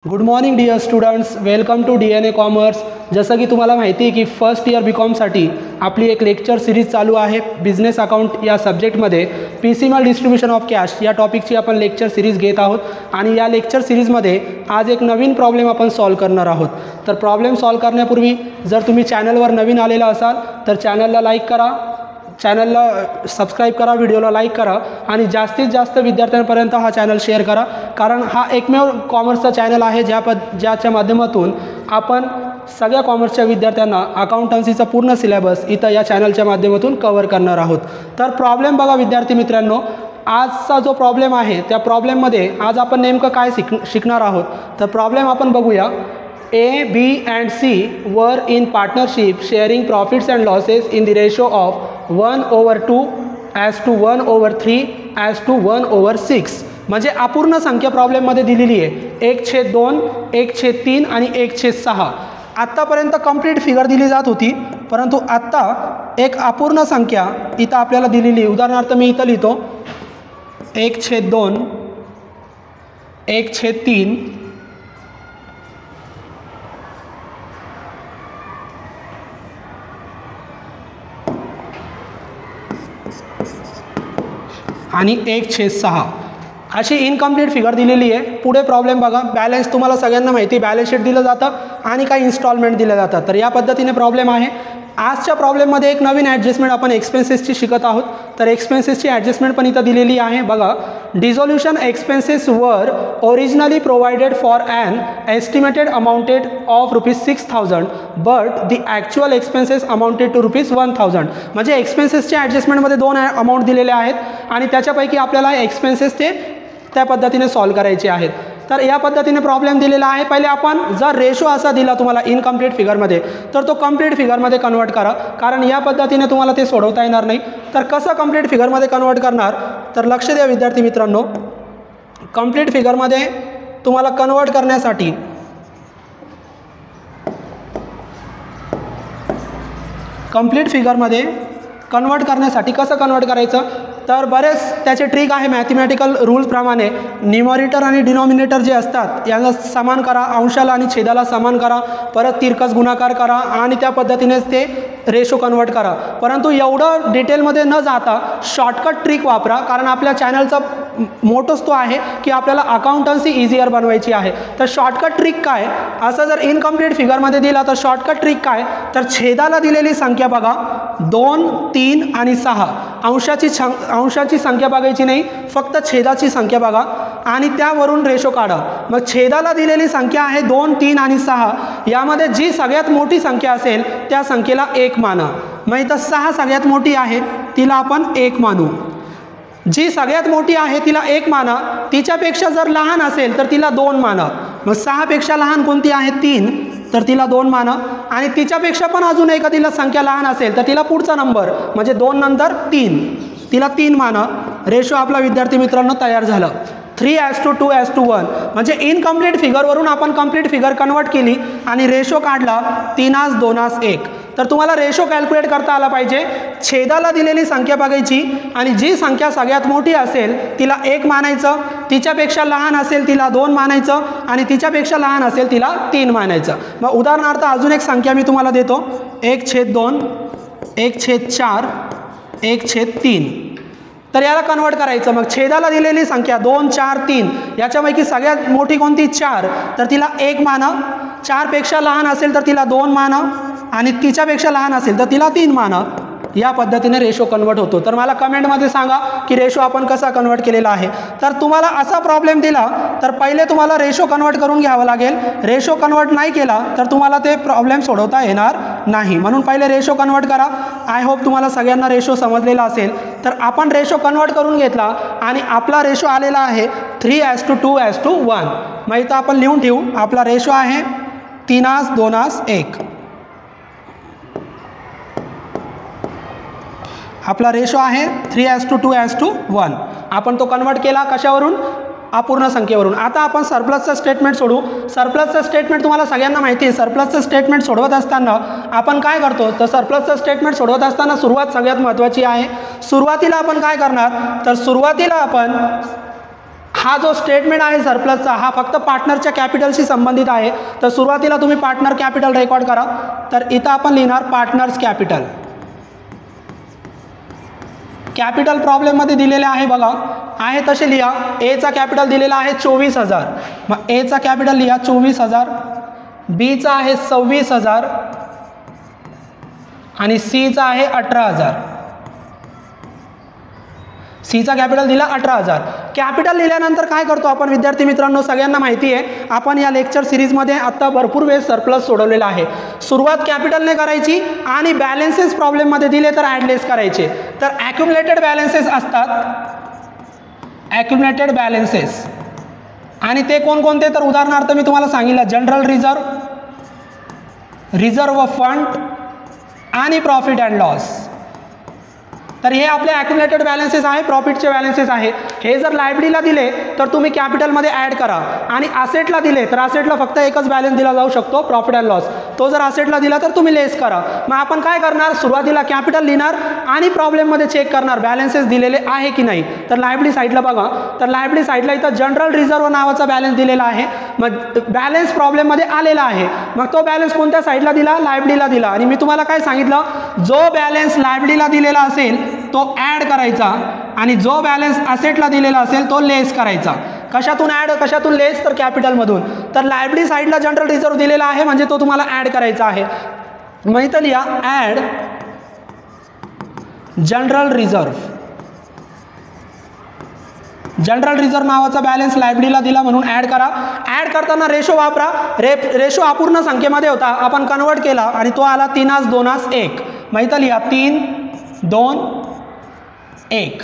Good morning dear students, welcome to DNA commerce. जसं की तुम्हाला माहिती आहे की फर्स्ट इयर BComसाठी आपली एक लेक्चर सिरीज चालू आहे बिझनेस अकाउंट या सब्जेक्टमध्ये। PCML डिस्ट्रीब्युशन ऑफ कॅश या टॉपिकची आपण लेक्चर सिरीज घेत आहोत आणि या लेक्चर सिरीजमध्ये आज एक नवीन प्रॉब्लेम आपण सॉल्व करणार आहोत। तर प्रॉब्लेम सॉल्व करण्यापूर्वी जर तुम्ही चॅनलवर नवीन आलेला असाल तर चॅनलला लाईक करा, चॅनलला सबस्क्राईब करा, व्हिडिओला लाईक करा आणि जास्तीत जास्त विद्यार्थ्यांपर्यंत हा चॅनल शेअर करा, कारण हा एकमेव कॉमर्सचा चॅनल आहे ज्याच्या माध्यमातून आपण सगळ्या कॉमर्सच्या विद्यार्थ्यांना अकाउंटन्सीचा पूर्ण सिलेबस इथं या चॅनलच्या माध्यमातून कव्हर करणार आहोत। तर प्रॉब्लेम बघा विद्यार्थी मित्रांनो, आजचा जो प्रॉब्लेम आहे त्या प्रॉब्लेममध्ये आज आपण नेमकं काय शिकणार आहोत। तर प्रॉब्लेम आपण बघूया। A, B and C were in partnership sharing profits and losses in the ratio of 1/2 as to 1/3 as to 1/6। म्हणजे अपूर्ण संख्या प्रॉब्लेममध्ये दिलेली आहे 1/2, 1/3 आणि 1/6। आत्तापर्यंत कंप्लीट फिगर दिली जात होती, परंतु आत्ता एक अपूर्ण संख्या इथं आपल्याला दिलेली आहे। उदाहरणार्थ मी इथं लिहितो 1/2, 1/3 आणि 1/6 अशी इनकम्प्लीट फिगर दिलेली आहे। पुढे प्रॉब्लेम बघा। बॅलन्स तुम्हाला सगळ्यांना माहिती, बॅलन्स शीट दिलं जातं आणि काही इन्स्टॉलमेंट दिल्या जातात। तर या पद्धतीने प्रॉब्लेम आहे। आजच्या प्रॉब्लेममध्ये एक नवीन ॲडजस्टमेंट आपण एक्सपेन्सेसची शिकत आहोत। तर एक्सपेन्सेसची ॲडजस्टमेंट पण इथं दिलेली आहे बघा। Dissolution expenses were originally provided for an estimated amounted of ₹6,000 but the actual expenses amounted to ₹1,000। म्हणजे एक्सपेन्सेसच्या ॲडजस्टमेंटमध्ये दोन अमाऊंट दिलेले आहेत आणि त्याच्यापैकी आपल्याला एक्सपेन्सेस त्या पद्धतीने सॉल्व करायचे आहेत। तर या पद्धतीने प्रॉब्लेम दिलेला आहे। पहिले आपण जर रेशो असा दिला तुम्हाला इनकम्प्लीट फिगरमध्ये तर तो कंप्लीट फिगरमध्ये कन्वर्ट करा, कारण या पद्धतीने तुम्हाला ते सोडवता येणार नाही। तर कसं कंप्लीट फिगरमध्ये कन्वर्ट करणार, तर लक्ष द्या विद्यार्थी मित्रांनो। कंप्लीट फिगरमध्ये तुम्हाला कन्वर्ट करण्यासाठी कसं कन्वर्ट करायचं, तर बरेच त्याचे ट्रिक आहे। मॅथमॅटिकल रूल्सप्रमाणे न्यूमरेटर आणि डिनॉमिनेटर जे असतात यांना समान करा, अंशाला आणि छेदाला समान करा, परत तिरकस गुणाकार करा आणि त्या पद्धतीनेच ते रेशो कन्वर्ट करा। परंतु एवढं डिटेलमध्ये न जाता शॉर्टकट ट्रिक वापरा, कारण आपल्या चॅनलचा मोटोच तो आहे की आपल्याला अकाउंटन्सी इझियर बनवायची आहे। तर शॉर्टकट ट्रिक काय, असं जर इनकम्प्लीट फिगरमध्ये दिला तर शॉर्टकट ट्रिक काय, तर छेदाला दिलेली संख्या बघा 2, 3 आणि 6। अंशाची संख्या बघायची नाही, फक्त छेदाची संख्या बघा आणि त्यावरून रेशो काढा। मग छेदाला दिलेली संख्या आहे 2, 3 आणि 6। यामध्ये जी सगळ्यात मोठी संख्या असेल त्या संख्येला 1 माना। मग इथं 6 सगळ्यात मोठी आहे, तिला आपण 1 मानू। जी सगळ्यात मोठी आहे तिला 1 माना, तिच्यापेक्षा जर लहान असेल तर तिला 2 माना। मग 6 पेक्षा लहान कोणती आहे, 3, तर तिला 2 माना आणि तिच्यापेक्षा पण अजून एखादीला संख्या लहान असेल तर तिला पुढचा नंबर म्हणजे 2 नंतर 3, तिला 3 माना। रेशो आपला विद्यार्थी मित्रांनो तयार झाला 3:2:1। म्हणजे इनकम्प्लीट फिगरवरून आपण कंप्लीट फिगर कन्वर्ट केली आणि रेशो काढला 3:2:1। तर तुम्हाला रेशो कॅल्क्युलेट करता आला पाहिजे। छेदाला दिलेली संख्या बघायची आणि जी संख्या सगळ्यात मोठी असेल तिला 1 मानायचं, तिच्यापेक्षा लहान असेल तिला 2 मानायचं आणि तिच्यापेक्षा लहान असेल तिला 3 मानायचं। मग उदाहरणार्थ अजून एक संख्या मी तुम्हाला देतो 1/2, 1/4, 1/3। तर याला कन्वर्ट करायचं। मग छेदाला दिलेली संख्या 2, 4, 3 याच्यापैकी सगळ्यात मोठी कोणती, 4, तर तिला 1 माना। 4 पेक्षा लहान असेल तर तिला 2 माना आणि तिच्यापेक्षा लहान असेल तर तिला 3 माना। या पद्धतीने रेशो कन्वर्ट होतो। तर मला कमेंटमध्ये सांगा की रेशो आपण कसा कन्वर्ट केलेला आहे। तर तुम्हाला असा प्रॉब्लेम दिला तर पहिले तुम्हाला रेशो कन्वर्ट करून घ्यावं लागेल। रेशो कन्वर्ट नाही केला तर तुम्हाला ते प्रॉब्लेम सोडवता येणार नाही, म्हणून पहिले रेशो कन्वर्ट करा। आय होप तुम्हाला सगळ्यांना रेशो समजलेला असेल। तर आपण रेशो कन्वर्ट करून घेतला आणि आपला रेशो आलेला आहे 3:2:1। मग इथं आपण लिहून ठेवू, आपला रेशो आहे 3:2:1। आपला रेशो आहे 3:2:1। आपण तो कन्वर्ट केला कशावरून, अपूर्ण संख्येवरून। आता आपण सरप्लसचं स्टेटमेंट सोडू। सरप्लसचं स्टेटमेंट तुम्हाला सगळ्यांना माहिती आहे। सरप्लसचं स्टेटमेंट सोडवत असताना आपण काय करतो, तर सरप्लसचं स्टेटमेंट सोडवत असताना सुरुवात सगळ्यात महत्त्वाची आहे। सुरुवातीला आपण काय करणार, तर सुरुवातीला आपण हा जो स्टेटमेंट आहे सरप्लसचा हा फक्त पार्टनरच्या कॅपिटलशी संबंधित आहे. तर सुरुवातीला तुम्ही पार्टनर कॅपिटल रेकॉर्ड करा. तर इथं आपण लिहिणार पार्टनर्स कॅपिटल. कॅपिटल प्रॉब्लेममध्ये दिलेले आहे बघा, आहे तसे लिहा. एचा कॅपिटल दिलेला आहे 24,000, मग एचा कॅपिटल लिहा 24,000, बीचा आहे 26,000 आणि सीचा आहे 18,000. सीचा कॅपिटल दिला 18,000. कॅपिटल लिहिल्यानंतर काय करतो आपण विद्यार्थी मित्रांनो, सगळ्यांना माहिती आहे, आपण या लेक्चर सिरीजमध्ये आत्ता भरपूर वेळेस सरप्लस सोडवलेला आहे. सुरुवात कॅपिटलने करायची आणि बॅलन्सेस प्रॉब्लेममध्ये दिले तर ॲडलेस करायचे. तर ॲक्युमुलेटेड बॅलन्सेस असतात, ॲक्युमुलेटेड बॅलन्सेस, आणि ते कोणकोणते, तर उदाहरणार्थ मी तुम्हाला सांगितलं जनरल रिझर्व, रिझर्व फंड आणि प्रॉफिट अँड लॉस. तर हे आपले ॲक्युमुलेटेड बॅलन्सेस आहे, प्रॉफिटचे बॅलन्सेस आहे. हे जर लायबिलिटीला दिले तर तुम्ही कॅपिटलमध्ये ॲड करा, आणि असेटला दिले तर असेटला फक्त एकच बॅलन्स दिला जाऊ शकतो, प्रॉफिट अँड लॉस. तो जर असेटला दिला तर तुम्ही लेस करा. मग आपण काय करणार, सुरुवातीला कॅपिटल लिहिणार आणि प्रॉब्लेममध्ये चेक करणार बॅलन्सेस दिलेले आहे की नाही. तर लायबिलिटी साईडला बघा, तर लायबिलिटी साईडला इथं जनरल रिझर्व नावाचा बॅलन्स दिलेला आहे. मग बॅलन्स प्रॉब्लेममध्ये आलेला आहे, मग तो बॅलन्स कोणत्या साईडला दिला, लायबिलिटीला दिला. आणि मी तुम्हाला काय सांगितलं, जो बॅलन्स लायबिलिटीला दिलेला असेल तो ॲड करायचा आणि जो बॅलन्स असेटला दिलेला असेल तो लेस करायचा. कशातून ॲड, कशातून लेस, तर कॅपिटलमधून. तर लायबिलिटी साईडला जनरल रिझर्व दिलेला आहे म्हणजे तो तुम्हाला ॲड करायचा आहे. मग इथं लिहा add general reserve. General reserve नावाचा बॅलन्स लायबिलिटीला दिला म्हणून ॲड करा. ॲड करताना रेशो वापरा. रेशो अपूर्ण संख्येमध्ये होता, आपण कन्वर्ट केला आणि तो आला 3:2:1. मग इथं लिहा 3:2:1.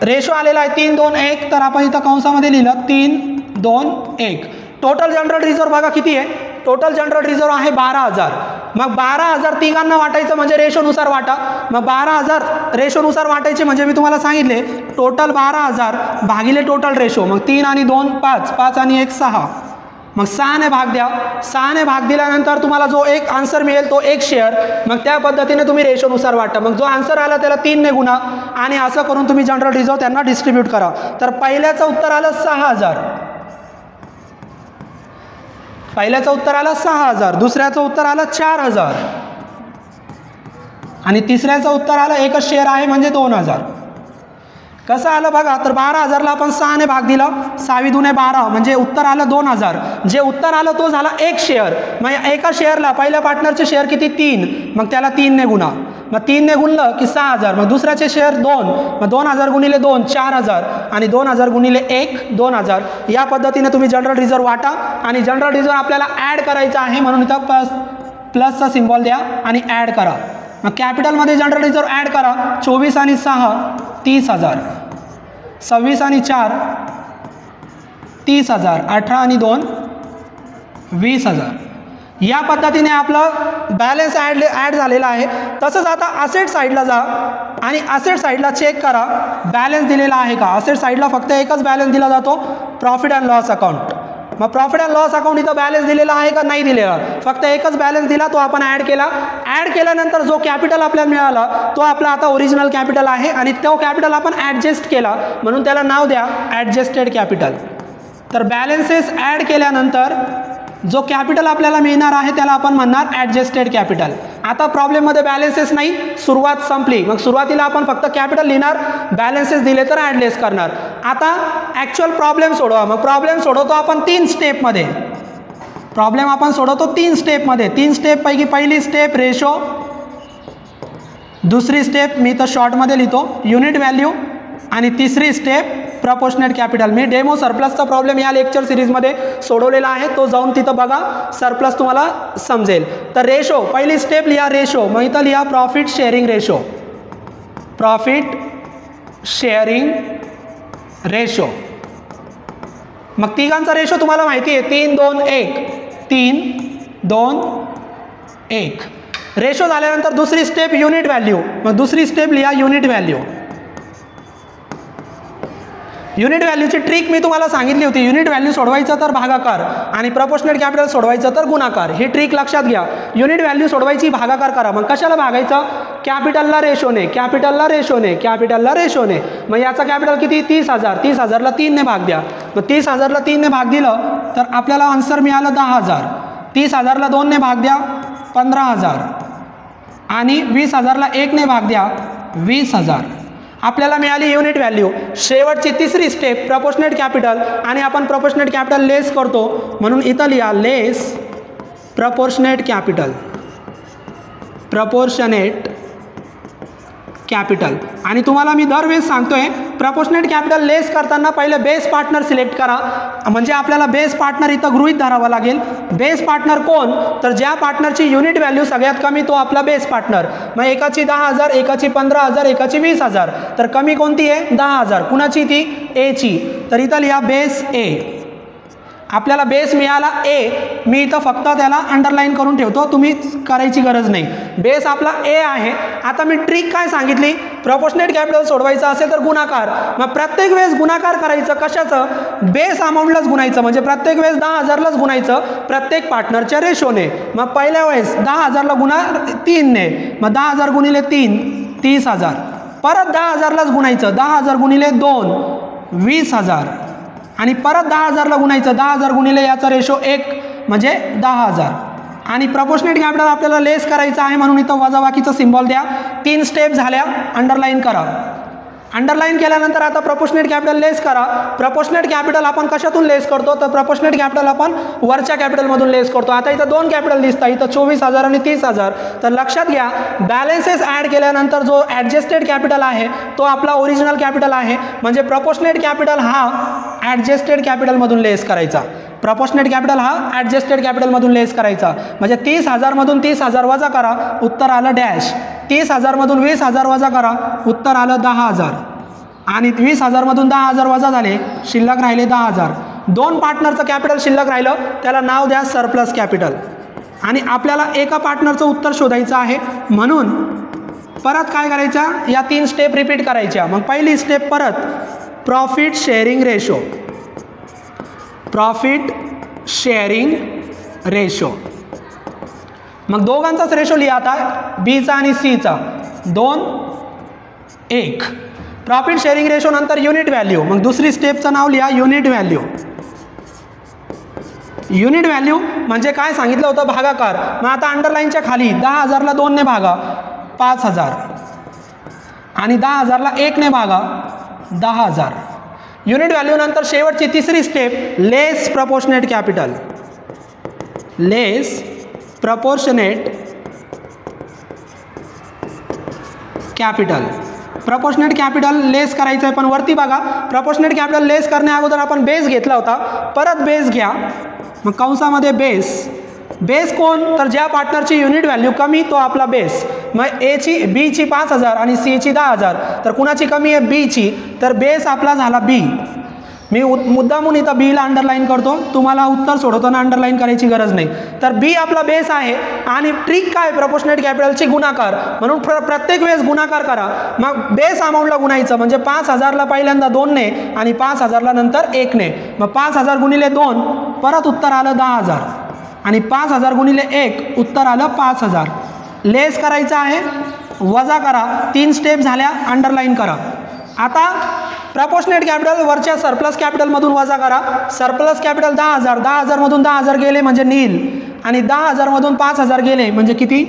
रेशो आलेला आहे 3:2:1, तर आपण इथं कंसामध्ये लिहिलं 3:2:1. टोटल जनरल रिझर्व बघा किती आहे, टोटल जनरल रिझर्व आहे 12,000. मग 12,000 तिघांना वाटायचं म्हणजे रेशोनुसार वाटा. मग 12,000 रेशोनुसार वाटायचे म्हणजे मी तुम्हाला सांगितले टोटल 12,000 भागिले टोटल रेशो. मग 3 आणि 2 5, 5 आणि 1 6, मग 6ने भाग द्या. 6ने भाग दिल्यानंतर तुम्हाला जो एक आन्सर मिळेल तो एक शेअर. मग त्या पद्धतीने तुम्ही रेशोनुसार वाटा. मग जो आन्सर आला त्याला 3ने गुणा आणि असं करून तुम्ही जनरल रिझर्व त्यांना डिस्ट्रीब्यूट करा. तर पहिल्याचं उत्तर आलं 6,000, पहिल्याचं उत्तर आलं 6,000, दुसऱ्याचं उत्तर आलं 4,000 आणि तिसऱ्याचं उत्तर आलं एकच शेअर आहे म्हणजे 2,000. कसं आलं बघा, तर 12,000ला आपण 6ने भाग दिला, 6 दुने 12 म्हणजे उत्तर आलं 2,000. जे उत्तर आलं तो झाला एक शेअर. मग एका शेअरला पहिल्या पार्टनरचे शेअर किती 3, मग त्याला 3ने गुणा. मग 3ने गुणलं की 6,000. मग दुसऱ्याचे शेअर 2, मग 2,000 गुणिले 2 4,000 आणि 2,000 गुणिले 1 2,000. या पद्धतीने तुम्ही जनरल रिझर्व वाटा. आणि जनरल रिझर्व आपल्याला ॲड करायचा आहे म्हणून इथं प्लसचा सिम्बॉल द्या आणि ॲड करा. मग कॅपिटलमध्ये जनरल रिझर्व ॲड करा. 24 आणि 6 30,000, 26 आणि 4 30,000, 18 आणि 2 20,000. या पद्धतीने आपलं बॅलन्स ॲड झालेला आहे. तसंच आता असेट साईडला जा आणि असेट साईडला चेक करा बॅलन्स दिलेला आहे का. असेट साईडला फक्त एकच बॅलन्स दिला जातो, प्रॉफिट अँड लॉस अकाउंट. मग प्रॉफिट अँड लॉस अकाउंट इथं बॅलन्स दिलेला आहे का, नाही दिलेला, फक्त एकच बॅलन्स दिला, तो आपण ॲड केला. ॲड केल्यानंतर जो कॅपिटल आपल्याला मिळाला तो आपला आता ओरिजिनल कॅपिटल आहे आणि तो कॅपिटल आपण ॲडजस्ट केला म्हणून त्याला नाव द्या ॲडजस्टेड कॅपिटल. तर बॅलन्सेस ॲड केल्यानंतर जो कॅपिटल आपल्याला मिळणार आहे त्याला आपण म्हणणार ॲडजस्टेड कॅपिटल. आता प्रॉब्लेममध्ये बॅलन्सेस नाही, सुरुवात संपली. मग सुरुवातीला आपण फक्त कॅपिटल लिहिणार, बॅलन्सेस दिले तर ॲडलेस करणार. आता ॲक्च्युअल प्रॉब्लेम सोडवा. मग प्रॉब्लेम सोडवतो आपण 3 स्टेपमध्ये. प्रॉब्लेम आपण सोडवतो 3 स्टेपमध्ये. 3 स्टेपपैकी पहिली स्टेप रेशो, दुसरी स्टेप मी तर शॉर्टमध्ये लिहितो युनिट व्हॅल्यू आणि तिसरी स्टेप प्रपोर्शनेट कॅपिटल. मी डेमो सरप्लसचा प्रॉब्लेम या लेक्चर सिरीजमध्ये सोडवलेला आहे, तो जाऊन तिथं बघा, सरप्लस तुम्हाला समजेल. तर रेशो पहिली स्टेप लिहा रेशो. मग इथं लिहा profit sharing ratio, profit sharing ratio. मग तिघांचा रेशो तुम्हाला माहिती आहे 3:2:1, 3:2:1. रेशो झाल्यानंतर दुसरी स्टेप युनिट व्हॅल्यू. मग दुसरी स्टेप लिहा युनिट व्हॅल्यू. युनिट व्हॅल्यूची ट्रिक मी तुम्हाला सांगितली होती. युनिट व्हॅल्यू सोडवायचं तर भागाकार आणि प्रपोर्शनेट कॅपिटल सोडवायचं तर गुणाकार. ही ट्रिक लक्षात घ्या. युनिट व्हॅल्यू सोडवायची भागाकार करा. मग कशाला भागायचं? कॅपिटलला रेशोने, कॅपिटलला रेशोने, कॅपिटलला रेशोने. मग याचा कॅपिटल किती? 30,000. 30,000ला 3 ने भाग द्या. मग 30,000ला 3 ने भाग दिलं तर आपल्याला आन्सर मिळालं 10,000. 30,000ला 2 ने भाग द्या 15,000 आणि 20,000ला 1 ने भाग द्या 20,000. आपल्याला मिळाली युनिट व्हॅल्यू. शेवटची तिसरी स्टेप प्रपोर्शनेट कॅपिटल आणि आपण प्रपोर्शनेट कॅपिटल लेस करतो म्हणून इथं लिहा लेस प्रपोर्शनेट कॅपिटल, प्रपोर्शनेट कॅपिटल. आणि तुम्हाला मी दरवेळेस सांगतोय प्रपोर्शनेट कॅपिटल लेस करताना पहिले बेस पार्टनर सिलेक्ट करा. म्हणजे आपल्याला बेस पार्टनर इथं गृहीत धरावा लागेल. बेस पार्टनर कोण? तर ज्या पार्टनरची युनिट व्हॅल्यू सगळ्यात कमी तो आपला बेस पार्टनर. मग एकाची 10,000, एकाची 15,000, एकाची 20,000. तर कमी कोणती आहे? 10,000. कुणाची ती? एची. तर इथं लिहा बेस ए. आपल्याला बेस मिळाला ए. मी इथं फक्त त्याला अंडरलाईन करून ठेवतो, तुम्ही करायची गरज नाही. बेस आपला ए आहे. आता मी ट्रिक काय सांगितली? प्रपोर्शनेट कॅपिटल सोडवायचं असेल तर गुणाकार. मग प्रत्येक वेळेस गुणाकार करायचं कशाचं? बेस अमाऊंटलाच गुणायचं. म्हणजे प्रत्येक वेळेस 10,000लाच गुणायचं प्रत्येक पार्टनरच्या रेशोने. मग पहिल्या वेळेस 10,000ला गुणा 3 ने. मग 10,000 गुणिले 3 30,000. परत 10,000लाच गुणायचं. 10,000 गुणिले 2 20,000 आणि परत 10,000ला गुणायचं. 10,000 गुणिले याचा रेशो 1 म्हणजे 10,000. आणि प्रपोर्शनेट कॅपिटल आपल्याला लेस करायचं आहे म्हणून इथं वजाबाकीचं सिम्बॉल द्या. 3 स्टेप झाल्या. अंडरलाईन करा. अंडरलाईन केल्यानंतर आता प्रपोर्शनेट कॅपिटल लेस करा. प्रपोर्शनेट कॅपिटल आपण कशातून लेस करतो? तर प्रपोर्शनेट कॅपिटल आपण वरच्या कॅपिटलमधून लेस करतो. आता इथं 2 कॅपिटल दिसतात. इथं 24,000 आणि 30,000. तर लक्षात घ्या बॅलन्सेस ॲड केल्यानंतर जो ॲडजस्टेड कॅपिटल आहे तो आपला ओरिजिनल कॅपिटल आहे. म्हणजे प्रपोर्शनेट कॅपिटल हा ॲडजस्टेड कॅपिटलमधून लेस करायचा. प्रपोर्शनेट कॅपिटल हा ॲडजस्टेड कॅपिटलमधून लेस करायचा. म्हणजे 30,000मधून 30,000 वजा करा, उत्तर आलं डॅश. 30,000मधून 20,000 वजा करा, उत्तर आलं 10,000. आणि 20,000मधून 10,000 वजा झाले, शिल्लक राहिले 10,000. 2 पार्टनरचं कॅपिटल शिल्लक राहिलं, त्याला नाव द्या सरप्लस कॅपिटल. आणि आपल्याला एका पार्टनरचं उत्तर शोधायचं आहे म्हणून परत काय करायचं? या 3 स्टेप रिपीट करायच्या. मग पहिली स्टेप परत profit sharing ratio, profit sharing ratio. मग दोघांचाच रेशो लिहा आता, बीचा आणि सीचा. 2 1. प्रॉफिट शेअरिंग रेशो नंतर युनिट व्हॅल्यू. मग दुसरी स्टेपचं नाव लिहा युनिट व्हॅल्यू. युनिट व्हॅल्यू म्हणजे काय सांगितलं होतं? भागाकार. मग आता अंडरलाईनच्या खाली 10,000ला 2 ने भागा 5,000 आणि 10,000ला 1 ने भागा 10,000. युनिट व्हॅल्यू नंतर शेवटची तिसरी स्टेप लेस प्रपोर्शनेट कॅपिटल, लेस प्रपोर्शनेट कॅपिटल. प्रपोर्शनेट कॅपिटल लेस करायचं आहे पण वरती बघा प्रपोर्शनेट कॅपिटल लेस करण्या अगोदर आपण बेस घेतला होता, परत बेस घ्या. मग कंसामध्ये बेस. बेस कोण? तर ज्या पार्टनरची युनिट व्हॅल्यू कमी तो आपला बेस. मग एची बीची 5,000 आणि सीची 10,000. तर कुणाची कमी आहे? बीची. तर बेस आपला झाला बी. मी मुद्दामून इथं बीला अंडरलाईन करतो, तुम्हाला उत्तर सोडवताना अंडरलाईन करायची गरज नाही. तर बी आपला बेस आहे. आणि ट्रिक काय? प्रपोर्शनेट कॅपिटलची गुणाकार. म्हणून प्रत्येक वेळेस गुणाकार करा. मग बेस अमाऊंटला गुणायचं. म्हणजे 5,000ला पहिल्यांदा 2 ने आणि 5,000ला नंतर 1 ने. मग 5,000 गुणिले 2 परत उत्तर आलं 10,000 आणि 5,000 गुणिले 1 उत्तर आलं 5,000. लेस करायचं आहे, वजा करा. 3 स्टेप झाल्या, अंडरलाईन करा. आता प्रपोर्शनेट कॅपिटल वरच्या सरप्लस कॅपिटलमधून वजा करा. Surplus capital 10,000. 10,000मधून 10,000 गेले म्हणजे नील आणि 10,000मधून 5,000 गेले म्हणजे किती?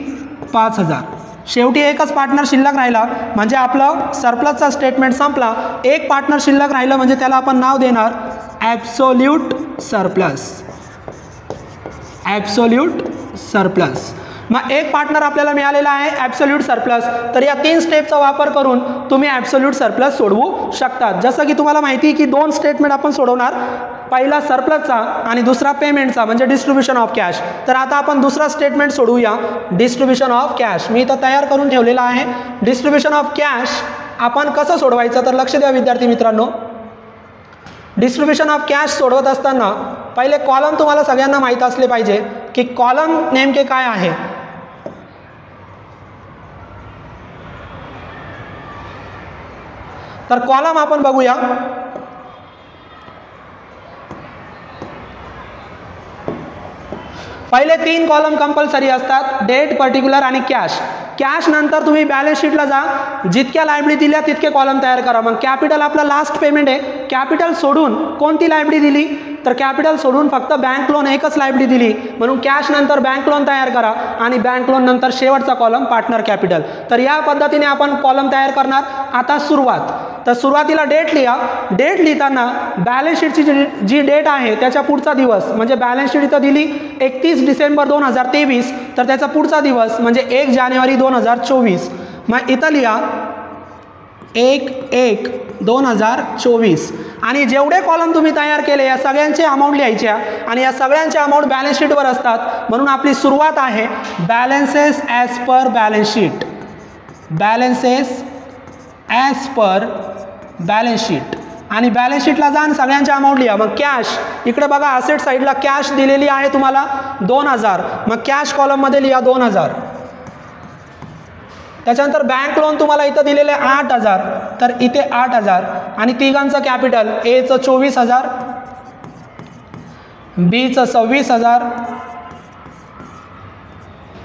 5,000. शेवटी एकच पार्टनर शिल्लक राहिला म्हणजे आपलं सरप्लसचा स्टेटमेंट संपला. एक पार्टनर शिल्लक राहिलं म्हणजे त्याला आपण नाव देणार ॲब्सोल्यूट सरप्लस, ॲब्सोल्यूट सरप्लस. मग एक पार्टनर आपल्याला मिळालेला आहे ॲब्सोल्यूट सरप्लस. तर या 3 स्टेपचा वापर करून तुम्ही ॲब्सोल्यूट सरप्लस सोडवू शकतात. जसं की तुम्हाला माहिती आहे की 2 स्टेटमेंट आपण सोडवणार, पहिला सरप्लसचा आणि दुसरा पेमेंटचा म्हणजे डिस्ट्रीब्युशन ऑफ कॅश. तर आता आपण दुसरा स्टेटमेंट सोडवूया, डिस्ट्रीब्युशन ऑफ कॅश. मी इथं तयार करून ठेवलेला आहे. डिस्ट्रीब्युशन ऑफ कॅश आपण कसं सोडवायचं तर लक्ष द्या विद्यार्थी मित्रांनो. डिस्ट्रीब्युशन ऑफ कॅश सोडवत असताना पहिले कॉलम तुम्हाला सगळ्यांना माहीत असले पाहिजे की कॉलम नेमके काय आहे. तर कॉलम आपण बघूया. पहिले 3 कॉलम कंपल्सरी असतात, डेट, पर्टिक्युलर आणि कॅश. कॅश नंतर तुम्ही बॅलन्स शीटला जा, जितक्या लायबिलिटी दिल्या तितके कॉलम तयार करा. मग कॅपिटल आपला लास्ट पेमेंट आहे, कॅपिटल सोडून कोणती लायबिलिटी दिली, तर कॅपिटल सोडून फक्त बँक लोन एकच लायबिलिटी दिली, म्हणून कॅश नंतर बँक लोन तयार करा आणि बँक लोन नंतर शेवटचा कॉलम पार्टनर कॅपिटल. तर या पद्धतीने आपण कॉलम तयार करणार. आता सुरुवात, तर सुरुवातीला डेट लिहा. डेट लिहिताना बॅलन्स शीटची जी डेट आहे त्याच्या पुढचा दिवस, म्हणजे बॅलन्स शीट इथं दिली 31 डिसेंबर 2023, तर त्याचा पुढचा दिवस म्हणजे 1 जानेवारी 2024. मग इथं लिहा 1/1/2024 आणि जेवढे कॉलम तुम्ही तयार केले या सगळ्यांचे अमाऊंट लिहायच्या आणि या सगळ्यांचे अमाऊंट बॅलन्स शीटवर असतात. म्हणून आपली सुरुवात आहे balances as per balance sheet, balances as per balance sheet. आणि बॅलन्स शीटला जा आणि सगळ्यांचे अमाऊंट लिहा. मग कॅश इकडे बघा, असेट साईडला कॅश दिलेली आहे तुम्हाला 2000, मग कॅश कॉलममध्ये लिहा 2000. त्याच्यानंतर बँक लोन तुम्हाला इथं दिलेले 8000, तर इथे 8000 आणि तिघांचं कॅपिटल, एचं 24000, बीचं 26000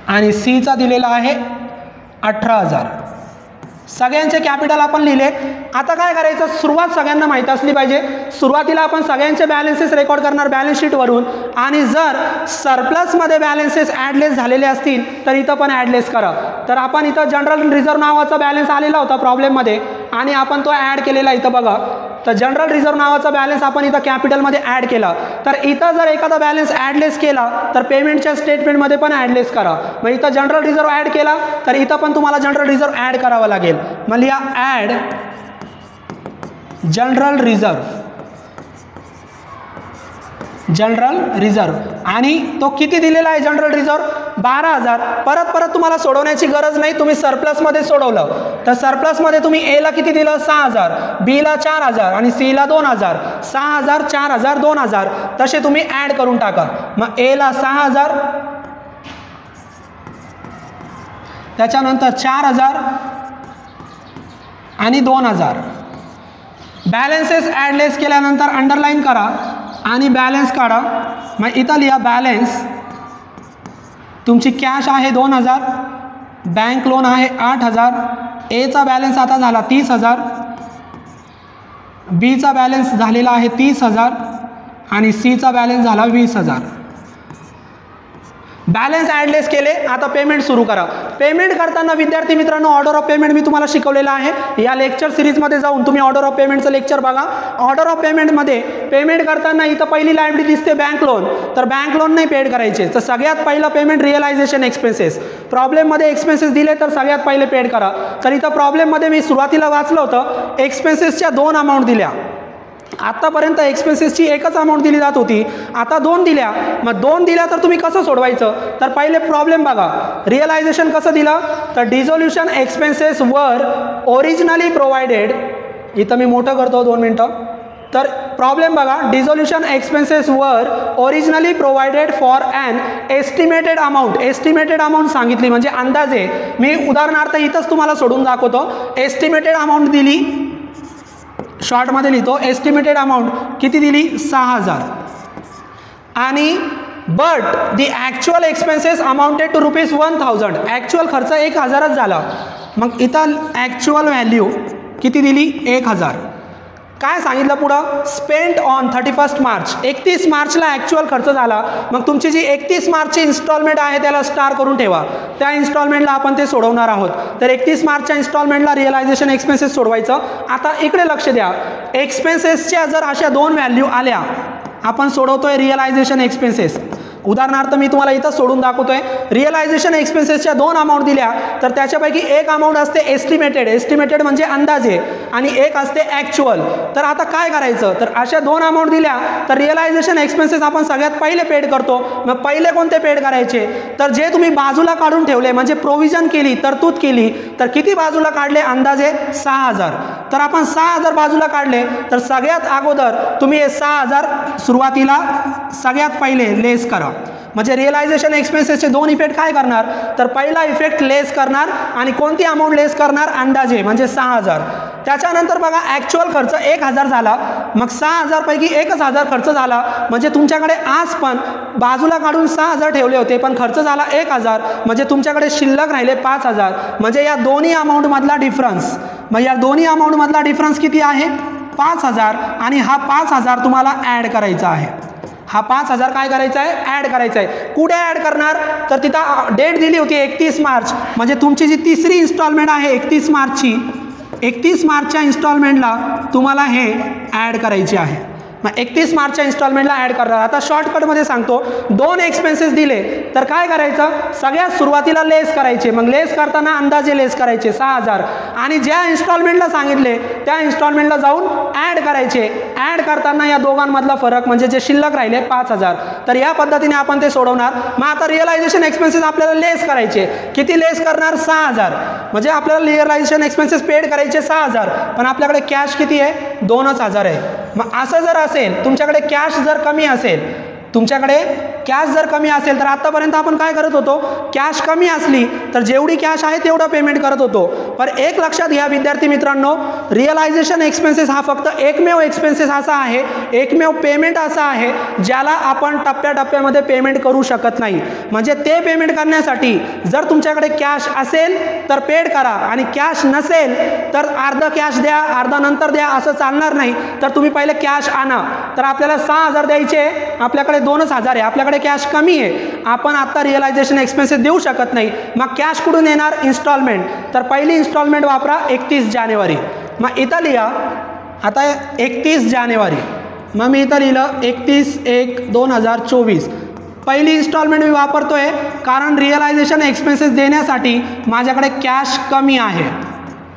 आणि सीचा दिलेला आहे 18000. सगळ्यांचे कॅपिटल आपण लिहिले. आता काय करायचं, सुरुवात सगळ्यांना माहीत असली पाहिजे. सुरुवातीला आपण सगळ्यांचे बॅलन्सेस रेकॉर्ड करणार बॅलन्स शीटवरून आणि जर सरप्लसमध्ये बॅलन्सेस ॲडलेस झालेले असतील तर इथं पण ॲडलेस करा. तर आपण इथं जनरल रिझर्व्ह नावाचा बॅलन्स आलेला होता प्रॉब्लेममध्ये आणि आपण तो ॲड केलेला इथं बघा. तर जनरल रिझर्व्ह नावाचा बॅलन्स आपण इथं कॅपिटलमध्ये ॲड केला. तर इथं जर एखादा बॅलन्स ॲडलेस केला तर पेमेंटच्या स्टेटमेंटमध्ये पण ॲडलेस करा. मग इथं जनरल रिझर्व्ह ॲड केला तर इथं पण तुम्हाला जनरल रिझर्व्ह ॲड करावा लागेल. मग लिहा add general reserve, general reserve आणि तो किती दिलेला आहे जनरल रिझर्व्ह 12000. परत तुम्हाला सोडवण्याची गरज नाही, तुम्ही सरप्लसमध्ये सोडवलं तर सरप्लसमध्ये तुम्ही एला किती दिलं 6000, बीला 4000 आणि सीला 2000. 6000 4000 2000 तसे तुम्ही ॲड करून टाका. मग एला 6000, त्याच्यानंतर 4000 आणि 2000. बॅलन्सेस ॲडलेस केल्यानंतर अंडरलाईन करा आणि बॅलन्स काढा. मग इथं लिहा बॅलन्स, तुमची कॅश आहे 2000, बँक लोन आहे 8000, एचा बॅलन्स आता झाला 30000, बीचा बॅलन्स झालेला आहे 30000 आणि सीचा बॅलन्स झाला 20000. बॅलन्स ॲडलेस केले. आता पेमेंट सुरू करा. पेमेंट करताना विद्यार्थी मित्रांनो ऑर्डर ऑफ पेमेंट मी तुम्हाला शिकवलेलं आहे. या लेक्चर सिरीजमध्ये जाऊन तुम्ही ऑर्डर ऑफ पेमेंटचं लेक्चर बघा. ऑर्डर ऑफ पेमेंटमध्ये पेमेंट करताना इथं पहिली लायबिलिटी दिसते बँक लोन, तर बँक लोन नाही पेड करायचे. तर सगळ्यात पहिलं पेमेंट रिअलायझेशन एक्सपेन्सेस. प्रॉब्लेममध्ये एक्सपेन्सेस दिले तर सगळ्यात पहिले पेड करा. तर इथं प्रॉब्लेममध्ये मी सुरुवातीला वाचलं होतं एक्सपेन्सेसच्या 2 अमाऊंट दिल्या. आतापर्यंत एक्सपेन्सेसची एकच अमाऊंट दिली जात होती, आता 2 दिल्या. मग 2 दिल्या तर तुम्ही कसं सोडवायचं, तर पहिले प्रॉब्लेम बघा. रिअलायझेशन कसं दिलं, तर dissolution expenses were originally provided, इथं मी मोठं करतो 2 मिनटं. तर प्रॉब्लेम बघा, dissolution expenses were originally provided for an estimated amount. Estimated amount सांगितली म्हणजे अंदाजे. मी उदाहरणार्थ इथंच तुम्हाला सोडून दाखवतो. एस्टिमेटेड अमाऊंट दिली, शॉर्टमध्ये लिहितो. एस्टिमेटेड अमाऊंट किती दिली 6000 आणि but the actual expenses amounted to ₹1000. Actual खर्च 1000च झाला. मग इथं ॲक्च्युअल व्हॅल्यू किती दिली 1000. काय सांगितलं पुढं, स्पेंट ऑन 31 मार्च, 31 मार्चला ॲक्च्युअल खर्च झाला. मग तुमची जी 31 मार्चची इन्स्टॉलमेंट आहे त्याला स्टार करून ठेवा. त्या इन्स्टॉलमेंटला आपण ते सोडवणार आहोत. तर 31 मार्चच्या इन्स्टॉलमेंटला रिअलायझेशन एक्सपेन्सेस सोडवायचं. आता इकडे लक्ष द्या, एक्सपेन्सेसच्या जर अशा 2 व्हॅल्यू आल्या, आपण सोडवतोय रिअलायझेशन एक्सपेन्सेस. उदाहरणार्थ मी तुम्हाला इथं सोडून दाखवतोय. रिअलायझेशन एक्सपेन्सेसच्या 2 अमाऊंट दिल्या तर त्याच्यापैकी एक अमाऊंट असते एस्टिमेटेड. एस्टिमेटेड म्हणजे अंदाजे आणि एक असते ॲक्च्युअल. तर आता काय करायचं, तर अशा 2 अमाऊंट दिल्या तर रिअलायझेशन एक्सपेन्सेस आपण सगळ्यात पहिले पेड करतो. मग पहिले कोणते पेड करायचे, तर जे तुम्ही बाजूला काढून ठेवले म्हणजे प्रोव्हिजन केली, तरतूद केली, तर किती बाजूला काढले अंदाजे 6000. तर आपण 6000 बाजूला काढले तर सगळ्यात अगोदर तुम्ही हे 6000 सुरुवातीला सगळ्यात पहिले लेस करा. म्हणजे रिअलायझेशन एक्सपेन्सेसचे 2 इफेक्ट काय करणार, तर पहिला इफेक्ट लेस करणार आणि कोणती अमाऊंट लेस करणार अंदाजे म्हणजे 6000. त्याच्यानंतर बघा ॲक्च्युअल खर्च 1000 झाला, मग 6000 पैकी 1000 खर्च झाला, म्हणजे तुमच्याकडे आज पण बाजूला काढून 6000 ठेवले होते पण खर्च झाला 1000, म्हणजे तुमच्याकडे शिल्लक राहिले 5000. म्हणजे या दोन्ही अमाऊंटमधला डिफरन्स, मग या दोन्ही अमाऊंटमधला डिफरन्स किती आहे 5000, आणि हा 5000 तुम्हाला ॲड करायचा आहे. हा 5000 काय करायचा आहे ॲड करायचा आहे. कुठे ॲड करणार तर तिथं डेट दिली होती 31 मार्च, म्हणजे तुमची जी तिसरी इन्स्टॉलमेंट आहे 31 मार्चची, 31 मार्चच्या इन्स्टॉलमेंटला तुम्हाला हे ॲड करायचे आहे. मग 31 मार्चच्या इन्स्टॉलमेंटला ॲड करणार. आता शॉर्टकटमध्ये सांगतो, 2 एक्सपेन्सेस दिले तर काय करायचं सगळ्यात सुरुवातीला लेस करायचे. मग लेस करताना अंदाजे लेस करायचे 6000, आणि ज्या इन्स्टॉलमेंटला सांगितले त्या इन्स्टॉलमेंटला जाऊन ॲड करायचे. ॲड करताना या दोघांमधला फरक म्हणजे जे शिल्लक राहिले 5000. तर या पद्धतीने आपण ते सोडवणार. मग आता रिअलायझेशन एक्सपेन्सेस आपल्याला लेस करायचे. किती लेस करणार 6000, म्हणजे आपल्याला रिअलायझेशन एक्सपेन्सेस पेड करायचे 6000, पण आपल्याकडे कॅश किती आहे 2000 आहे. मग असं जर असेल तुमच्याकडे कॅश जर कमी असेल, तुमच्याकडे कॅश जर कमी असेल तर आतापर्यंत आपण काय करत होतो, कॅश कमी असली तर जेवढी कॅश आहे तेवढं पेमेंट करत होतो. पण एक लक्षात घ्या विद्यार्थी मित्रांनो, रिअलायझेशन एक्सपेन्सेस हा फक्त एकमेव एक्सपेन्सेस असा आहे, एकमेव पेमेंट असा आहे ज्याला आपण टप्प्याटप्प्यामध्ये पेमेंट करू शकत नाही. म्हणजे ते पेमेंट करण्यासाठी जर तुमच्याकडे कॅश असेल तर पेड करा, आणि कॅश नसेल तर अर्धा कॅश द्या अर्धा नंतर द्या, असं चालणार नाही. तर तुम्ही पहिले कॅश आणा. तर आपल्याला 6000 द्यायचे, आपल्याकडे 2000 आहे, आपल्याकडे कॅश कमी आहे, आपण आता रिअलायझेशन एक्सपेन्सेस देऊ शकत नाही. मग कॅश कुठून येणार इन्स्टॉलमेंट. तर पहिली इन्स्टॉलमेंट वापरा 31 जानेवारी. मग इथं लिहा आता 31 जानेवारी, मग मी इथं लिहिलं 31/1/2024. पहिली इन्स्टॉलमेंट मी वापरतोय कारण रिअलायझेशन एक्सपेन्सेस देण्यासाठी माझ्याकडे कॅश कमी आहे.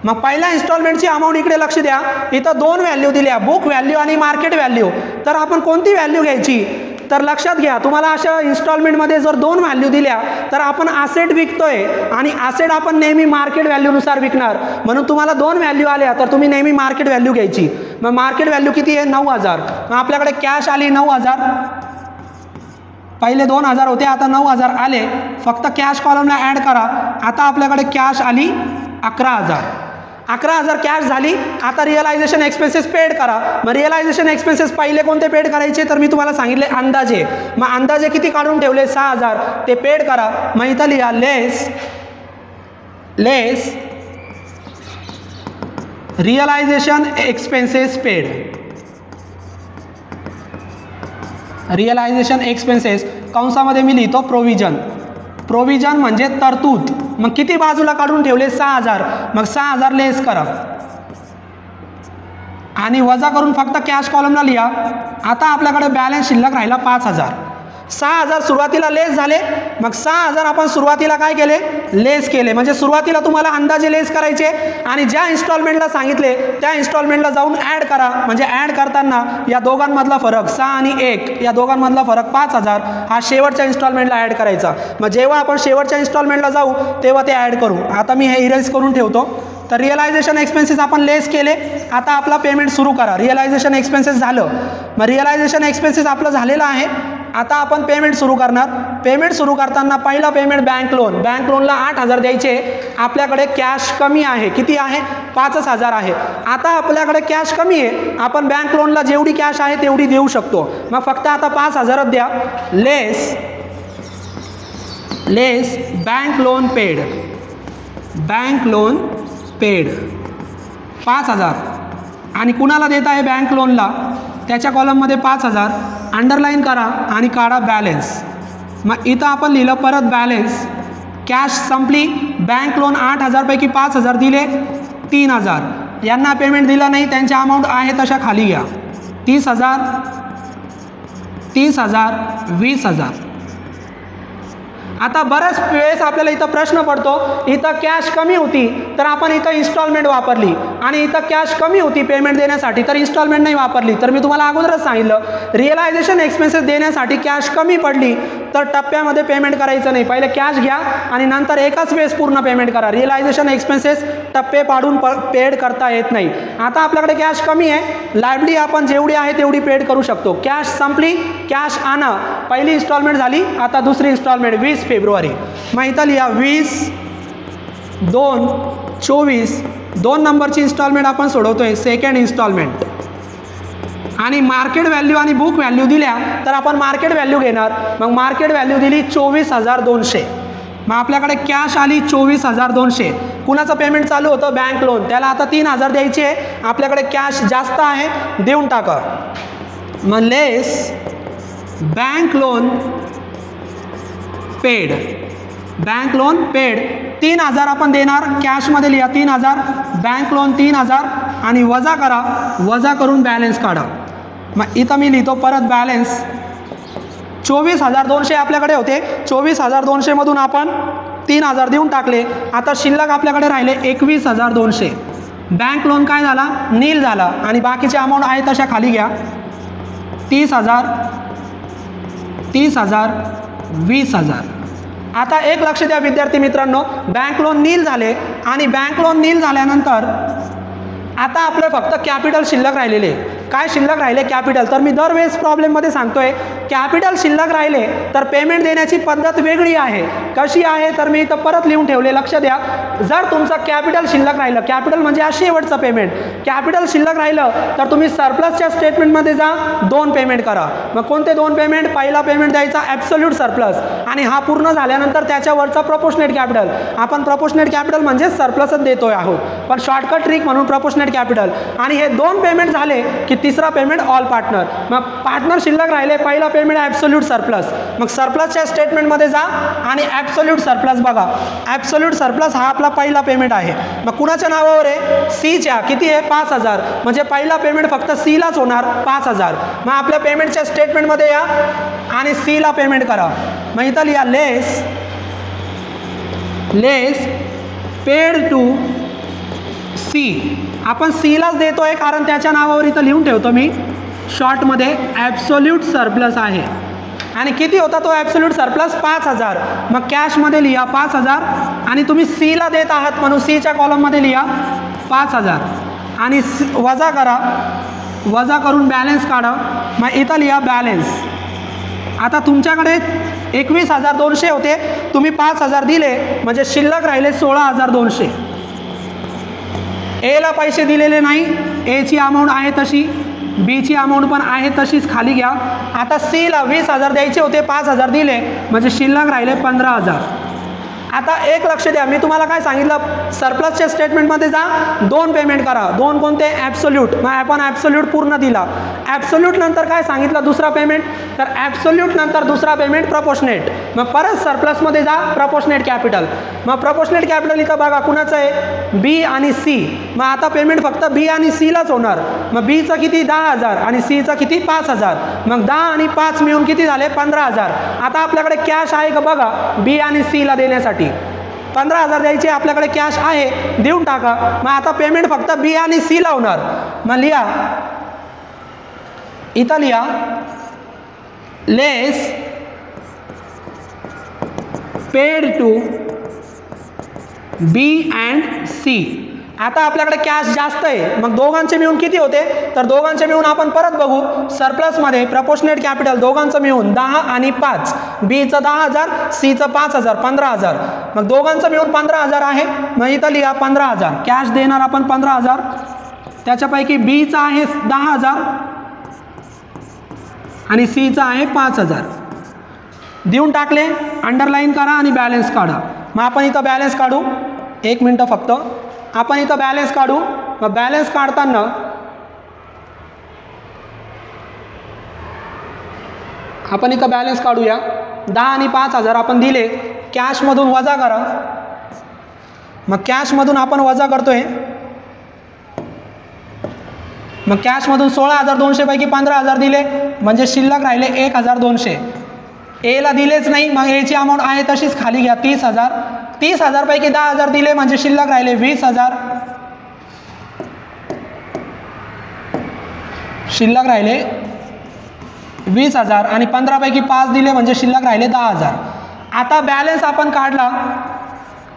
मग पहिल्या इन्स्टॉलमेंटची अमाऊंट इकडे लक्ष द्या, इथं 2 व्हॅल्यू दिल्या, बुक व्हॅल्यू आणि मार्केट व्हॅल्यू. तर आपण कोणती व्हॅल्यू घ्यायची तर लक्षात घ्या, तुम्हाला अशा इन्स्टॉलमेंटमध्ये जर 2 व्हॅल्यू दिल्या तर आपण असेट विकतोय, आणि असेट आपण नेहमी मार्केट व्हॅल्यूनुसार विकणार, म्हणून तुम्हाला 2 व्हॅल्यू आल्या तर तुम्ही नेहमी मार्केट व्हॅल्यू घ्यायची. मग मार्केट व्हॅल्यू किती आहे 9000. मग आपल्याकडे कॅश आली 9000, पहिले 2000 होते आता 9000 आले. फक्त कॅश कॉलमला ॲड करा. आता आपल्याकडे कॅश आली 11000. 11000 कॅश झाली. आता रिअलायझेशन एक्सपेन्सेस पेड करा. मग रिअलायझेशन एक्सपेन्सेस पहिले कोणते पेड करायचे तर मी तुम्हाला सांगितले अंदाजे. मग अंदाजे किती काढून ठेवले 6000, ते पेड करा. मग इथं लिहा less realisation expenses paid. Realisation expenses कंसामध्ये मी लिहितो प्रोव्हिजन. प्रोव्हिजन म्हणजे तरतूद. मग किती बाजूला काढून ठेवले 6000, मग 6000 लेस करा आणि वजा करून फक्त कॅश कॉलमला लिहा. आता आपल्याकडे बॅलन्स शिल्लक राहिला 5000. 6000 सुरुवातीला लेस झाले, मग 6000 आपण सुरुवातीला काय केले लेस केले. म्हणजे सुरुवातीला तुम्हाला अंदाजे लेस करायचे, आणि ज्या इन्स्टॉलमेंटला सांगितले त्या इन्स्टॉलमेंटला जाऊन ॲड करा. म्हणजे ॲड करताना या दोघांमधला फरक 6 आणि 1 या दोघांमधला फरक 5000 हा शेवटच्या इन्स्टॉलमेंटला ॲड करायचा. मग जेव्हा आपण शेवटच्या इन्स्टॉलमेंटला जाऊ तेव्हा ते ॲड करू. आता मी हे इरेज करून ठेवतो. तर रिअलायझेशन एक्सपेन्सेस आपण लेस केले. आता आपला पेमेंट सुरू करा. रिअलायझेशन एक्सपेन्सेस झालं, मग रिअलायझेशन एक्सपेन्सेस आपलं झालेलं आहे. आता आपण पेमेंट सुरू करणार. पेमेंट सुरू करताना पहिला पेमेंट बँक लोन. बँक लोनला 8000 द्यायचे. आपल्याकडे कॅश कमी आहे. किती आहे 5000 आहे. आता आपल्याकडे कॅश कमी आहे, आपण बँक लोनला जेवढी कॅश आहे तेवढी देऊ शकतो. मग फक्त आता 5000 द्या. Less bank loan paid. Bank loan paid 5000, आणि कुणाला देत आहे बँक लोनला, त्याच्या कॉलममध्ये 5000 अंडरलाईन करा आणि काढा बॅलन्स. मग इथं आपण लिहिलं परत बॅलन्स. कॅश संपली. बँक लोन 8000 पैकी 5000 दिले 3000. यांना पेमेंट दिलं नाही, त्यांच्या अमाऊंट आहे तशा खाली घ्या. 30000 20000. आता बऱ्याच वेळेस आपल्याला इथं प्रश्न पडतो, इथं कॅश कमी होती तर आपण इथं इन्स्टॉलमेंट वापरली, आणि इथं कॅश कमी होती पेमेंट देण्यासाठी तर इन्स्टॉलमेंट नाही वापरली. तर मी तुम्हाला अगोदरच सांगितलं, रिअलायझेशन एक्सपेन्सेस देण्यासाठी कॅश कमी पडली तर टप्प्यामध्ये पेमेंट करायचं नाही. पहिले कॅश घ्या आणि नंतर एकाच वेळेस पूर्ण पेमेंट करा. रिअलायझेशन एक्सपेन्सेस टप्पे पाडून पेड करता येत नाही. आता आपल्याकडे कॅश कमी आहे, लायबिलिटी आपण जेवढी आहे तेवढी पेड करू शकतो. कॅश संपली, कॅश आणा. पहिली इन्स्टॉलमेंट झाली, आता दुसरी इन्स्टॉलमेंट 20 फेब्रुवारी. मग इथं लिहा 20/2/24 2 नंबरची इन्स्टॉलमेंट आपण सोडवतोय, सेकंड इन्स्टॉलमेंट. आणि मार्केट व्हॅल्यू आणि बुक व्हॅल्यू दिल्या तर आपण मार्केट व्हॅल्यू घेणार. मग मार्केट व्हॅल्यू दिली 24,200. मग आपल्याकडे कॅश आली 24,200. कुणाचं पेमेंट चालू होतं? Bank loan. त्याला आता 3,000 द्यायचे आहे. आपल्याकडे कॅश जास्त आहे, देऊन टाका. मग less bank loan paid. Bank loan paid 3,000 आपण देणार. कॅशमध्ये लिहा 3,000, बँक लोन 3,000 आणि वजा करा. वजा करून बॅलन्स काढा. मग इथं मी लिहितो परत बॅलन्स. 24,200 आपल्याकडे होते. 24,200 मधून आपण 3,000 देऊन टाकले. आता शिल्लक आपल्याकडे राहिले 21,200. बँक लोन काय झाला? नील झाला. आणि बाकीचे अमाऊंट आहे तशा खाली घ्या. 30,000, 30,000, 20,000. आता एक लक्ष द्या विद्यार्थी मित्रांनो, बँक लोन नील झाले आणि बँक लोन नील झाल्यानंतर आता आपलं फक्त कॅपिटल शिल्लक राहिलेले. काय शिल्लक राहिले? कॅपिटल. तर मी दरवेळेस प्रॉब्लेममध्ये सांगतोय, कॅपिटल शिल्लक राहिले तर पेमेंट देण्याची पद्धत वेगळी आहे. कशी आहे? तर मी इथं परत लिहून ठेवले, लक्ष द्या. जर तुमचं कॅपिटल शिल्लक राहिलं, कॅपिटल म्हणजे आज शेवटचं पेमेंट, कॅपिटल शिल्लक राहिलं तर तुम्ही सरप्लसच्या स्टेटमेंटमध्ये जा, 2 पेमेंट करा. मग कोणते 2 पेमेंट? पहिला पेमेंट द्यायचा ॲब्सोल्यूट सरप्लस आणि हा पूर्ण झाल्यानंतर त्याच्यावरचा प्रपोर्शनेट कॅपिटल. आपण प्रपोर्शनेट कॅपिटल म्हणजे सरप्लसच देतोय आहोत, पण शॉर्टकट ट्रिक म्हणून प्रपोर्शनेट कॅपिटल. आणि हे 2 पेमेंट झाले की तिसरा पेमेंट ऑल पार्टनर. मग पार्टनर शिल्लक राहिले, पहिला पेमेंट ॲब्सोल्यूट सरप्लस. मग सरप्लसच्या स्टेटमेंटमध्ये जा आणि ॲब्सोल्यूट सरप्लस बघा. ॲब्सोल्यूट सरप्लस हा आपला पहिला पेमेंट आहे. मग कुणाच्या नावावर आहे? सीच्या. किती आहे? 5,000. म्हणजे पहिला पेमेंट फक्त सीलाच होणार, 5,000. मग आपल्या पेमेंटच्या स्टेटमेंटमध्ये या आणि सीला पेमेंट करा. मग इथं लिहा लेस पेड टू सी. आपण सीलाच देतोय कारण त्याच्या नावावर इथं लिहून ठेवतो मी शॉर्टमध्ये ॲब्सोल्यूट सरप्लस आहे. आणि किती होता तो ॲब्सोल्यूट सरप्लस? 5,000. मग कॅशमध्ये लिहा 5,000 आणि तुम्ही सीला देत आहात म्हणून सीच्या कॉलममध्ये लिहा 5,000 आणि वजा करा. वजा करून बॅलन्स काढा. मग इथं लिहा बॅलन्स. आता तुमच्याकडे 21,200 होते, तुम्ही 5,000 दिले म्हणजे शिल्लक राहिले 16,200. एला पैसे दिलेले नाही, एची अमाऊंट आहे तशी, बीची अमाऊंट पण आहे तशीच खाली घ्या. आता सीला 20,000 द्यायचे होते, 5,000 दिले म्हणजे शिल्लक राहिले 15,000. आता एक लक्ष द्या, मी तुम्हाला काय सांगितलं? सरप्लसच्या स्टेटमेंटमध्ये जा, 2 पेमेंट करा. 2 कोणते? ॲब्सोल्यूट. मग आपण ॲब्सोल्यूट पूर्ण दिला. ॲब्सोल्यूट नंतर काय सांगितलं? दुसरा पेमेंट. तर ॲब्सोल्यूट नंतर दुसरा पेमेंट प्रपोर्शनेट. मग परत सरप्लसमध्ये जा, प्रपोर्शनेट कॅपिटल. मग प्रपोर्शनेट कॅपिटल इथं बघा कुणाचं आहे? बी आणि सी. मग आता पेमेंट फक्त बी आणि सीलाच होणार. मग बीचं किती? 10,000 आणि सीचं किती? 5,000. मग 10 आणि 5 मिळून किती झाले? 15,000. आता आपल्याकडे कॅश आहे का बघा बी आणि सीला देण्यासाठी? 15,000 द्यायचे, आपल्याकडे कॅश आहे, देऊन टाका. मग आता पेमेंट फक्त बी आणि सी ला होणार. मग लिहा इथं लिहा less paid to B and C. आता आपल्याकडे कॅश जास्त आहे, मग दोघांचे मिळून किती होते? तर दोघांचे मिळून आपण परत बघू सरप्लसमध्ये प्रपोर्शनेट कॅपिटल दोघांचं मिळून 10 आणि 5. बीचं 10,000, सीचं 5,000, 15,000. मग दोघांचं मिळून 15,000 आहे. मग इथं लिहा 15,000. कॅश देणार आपण 15,000. त्याच्यापैकी बीचं आहे 10,000 आणि सीचं आहे 5,000. देऊन टाकले, अंडरलाईन करा आणि बॅलन्स काढा. मग आपण इथं बॅलन्स काढू. 1 मिनटं फक्त. आपण इथं बॅलन्स काढू. मग बॅलन्स काढताना आपण इथं बॅलन्स काढूया. 10 आणि 5,000 आपण दिले, कॅशमधून वजा करा. मग कॅशमधून आपण वजा करतोय. मग कॅशमधून 16,200 पैकी 15,000 दिले म्हणजे शिल्लक राहिले 1,200. एला दिलेच नाही, मग एची अमाऊंट आहे तशीच खाली घ्या 30,000. 30,000 पैकी 10,000 दिले म्हणजे शिल्लक राहिले 20,000. शिल्लक राहिले 20,000 आणि 15 पैकी 5 दिले म्हणजे शिल्लक राहिले 10,000. आता बॅलन्स आपण काढला.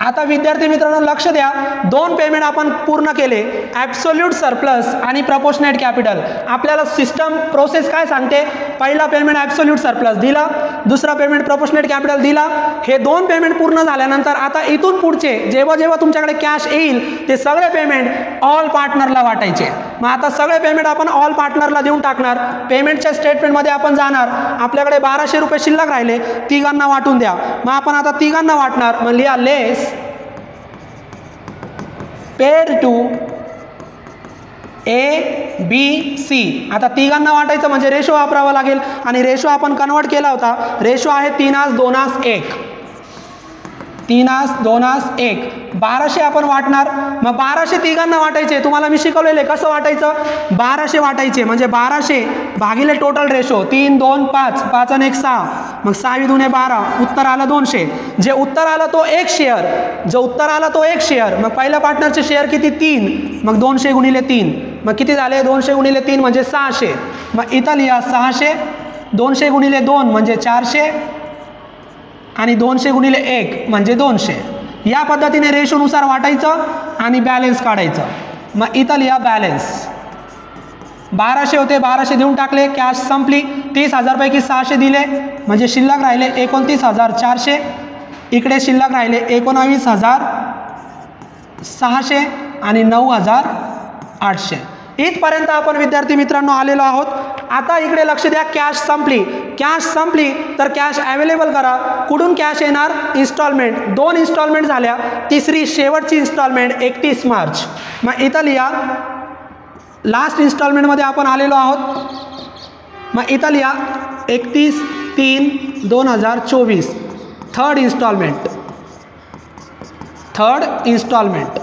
आता विद्यार्थी मित्रांनो लक्ष द्या, दोन पेमेंट आपण पूर्ण केले, ॲब्सोल्यूट सरप्लस आणि प्रपोर्शनेट कॅपिटल. आपल्याला सिस्टम प्रोसेस काय सांगते, पहिला पेमेंट ॲब्सोल्यूट सरप्लस दिला, दुसरा पेमेंट प्रपोर्शनेट कॅपिटल दिला. हे दोन पेमेंट पूर्ण झाल्यानंतर आता इथून पुढचे जेव्हा जेव्हा तुमच्याकडे कॅश येईल ते सगळे पेमेंट ऑल पार्टनरला वाटायचे. मग आता सगळे पेमेंट आपण ऑल पार्टनरला देऊन टाकणार. पेमेंटच्या स्टेटमेंटमध्ये आपण जाणार, आपल्याकडे 1200 रुपये शिल्लक राहिले, तिघांना वाटून द्या. मग आपण आता तिघांना वाटणार. मग लिहा लेस पेड टू ABC. आता तिघांना वाटायचं म्हणजे रेशो वापरावा लागेल आणि रेशो आपण कन्वर्ट केला होता. रेशो आहे 3:2:1. 3:2:1. 1200 आपण वाटणार. मग 1200 तिघांना वाटायचे. तुम्हाला मी शिकवलेले कसं वाटायचं, 1200 वाटायचे म्हणजे 1200 भागिले टोटल रेशो 3, 2, 5, 5 आणि 1 6. मग 6 दुने 12, उत्तर आलं 200. जे उत्तर आलं तो एक शेअर, जो उत्तर आला तो एक शेअर. मग पहिल्या पार्टनरचे शेअर किती 3, मग 200 गुणिले 3. मग किती झाले 200 गुणिले 3 म्हणजे 600. मग इथं लिहा 600, 200 गुणिले 2 म्हणजे 400 आणि 200 गुणिले 1 म्हणजे 200. या पद्धतीने रेशोनुसार वाटायचं आणि बॅलन्स काढायचं. मग इथं लिहा बॅलन्स. 1200 होते, 1200 देऊन टाकले, कॅश संपली. 30,000 पैकी 600 दिले म्हणजे शिल्लक राहिले 29,400. इकडे शिल्लक राहिले 19,600 आणि 9,800. इथपर्यंत आपण विद्यार्थी मित्रांनो आलेलो आहोत. आता इकडे लक्ष द्या, कॅश संपली. कॅश संपली तर कॅश अवेलेबल करा. कुठून कॅश येणार, इन्स्टॉलमेंट. 2 इन्स्टॉलमेंट झाल्या, तिसरी शेवटची इन्स्टॉलमेंट 31 मार्च. मग इथं लिहा लास्ट इन्स्टॉलमेंटमध्ये आपण आलेलो आहोत. मग इथं लिहा 31/3/2024 थर्ड इन्स्टॉलमेंट.